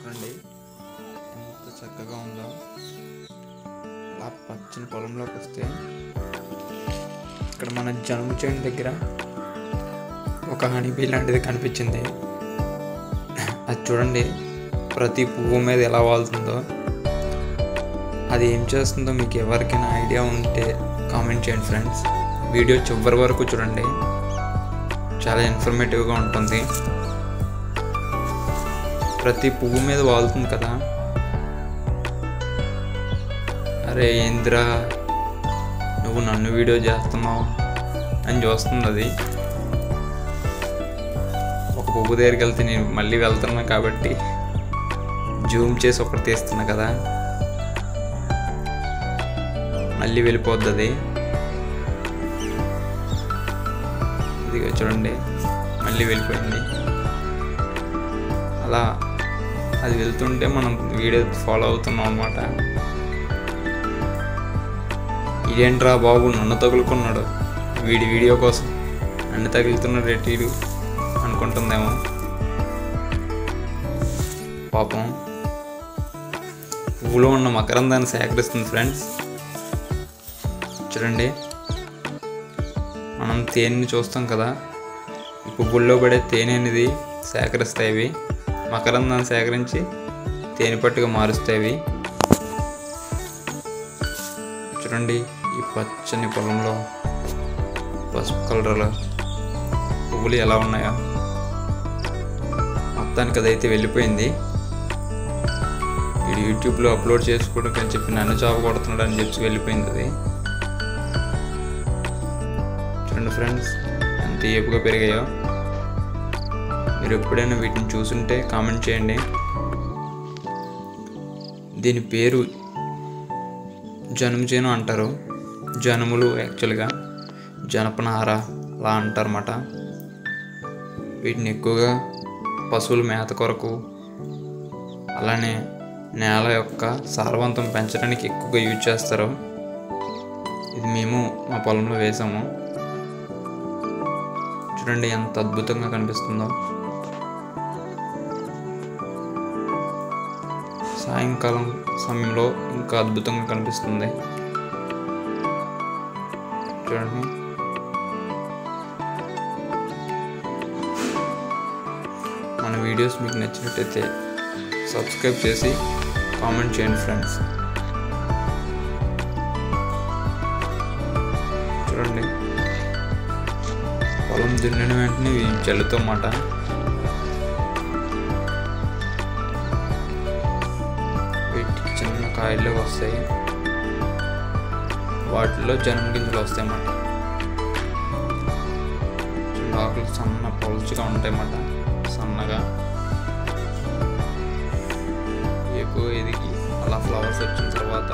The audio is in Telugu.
చూడండి ఎంత చక్కగా ఉందో. అలా పచ్చని పొలంలోకి వస్తే ఇక్కడ మన జనుము చేను దగ్గర ఒక హనీబీ లాంటిది కనిపించింది. అది చూడండి ప్రతి పువ్వు మీద ఎలా వాలుతుందో. అది ఏం చేస్తుందో మీకు ఎవరికైనా ఐడియా ఉంటే కామెంట్ చేయండి ఫ్రెండ్స్. వీడియో చివరి వరకు చూడండి, చాలా ఇన్ఫర్మేటివ్గా ఉంటుంది. ప్రతి పువ్వు మీద వాలుతుంది కదా. అరే ఏంద్రా నువ్వు నన్ను వీడియో చేస్తున్నావు అని చూస్తుంది అది. ఒక పువ్వు దగ్గరికి వెళ్తే నేను మళ్ళీ వెళ్తున్నా కాబట్టి జూమ్ చేసి ఒకటి తీస్తున్నా కదా, మళ్ళీ వెళ్ళిపోద్ది అది. ఇదిగో చూడండి మళ్ళీ వెళ్ళిపోయింది. అలా అది వెళ్తుంటే మనం వీడియో ఫాలో అవుతున్నాం అన్నమాట. ఇదేంట్రా బాబు నన్ను తగులుకున్నాడు, వీడియో కోసం నన్ను తగులుతున్నాడు ఎటీడు అనుకుంటుందేమో పాపం. పువ్వులో ఉన్న మకరందాన్ని సేకరిస్తుంది ఫ్రెండ్స్. చూడండి మనం తేనెని చూస్తాం కదా, ఈ పువ్వుల్లో పడే తేనె అనేది సేకరిస్తాయి. మకరందాన్ని సేకరించి తేనె పట్టుగా మారుస్తాయి. చూడండి ఈ పచ్చని పొలంలో పసుపు కలర్లో పువ్వులు ఎలా ఉన్నాయో. మొత్తానికి అదైతే వెళ్ళిపోయింది. ఇది యూట్యూబ్లో అప్లోడ్ చేసుకోవడానికి అని చెప్పి నన్ను జాబ్ కొడుతున్నాడు అని చెప్పి వెళ్ళిపోయింది అది. చూడండి ఫ్రెండ్స్ ఎంత ఏపుగా పెరిగాయో. మీరు ఎప్పుడైనా వీటిని చూసుంటే కామెంట్ చేయండి. దీని పేరు జనుము చేను అంటారు. జనుములు యాక్చువల్గా జనపనార అలా అంటారన్నమాట. వీటిని ఎక్కువగా పశువుల మేత కొరకు, అలానే నేల యొక్క సారవంతం పెంచడానికి ఎక్కువగా యూజ్ చేస్తారు. ఇది మేము మా పొలంలో వేసాము. చూడండి ఎంత అద్భుతంగా కనిపిస్తుందో. సాయంకాలం సమయంలో ఇంకా అద్భుతంగా కనిపిస్తుంది. చూడండి మన వీడియోస్ మీకు నచ్చినట్టయితే సబ్స్క్రైబ్ చేసి కామెంట్ చేయండి ఫ్రెండ్స్. చూడండి పొలం దున్నిన వెంటనే జల్లుతో మాట. వీటికి చిన్న కాయలు వస్తాయి, వాటిలో జనం గింజలు వస్తాయి అన్నమాట. ఆకులు సన్న పలుచుగా ఉంటాయి అన్నమాట, సన్నగా ఎక్కువ ఎదిగి అలా ఫ్లవర్స్ వచ్చిన తర్వాత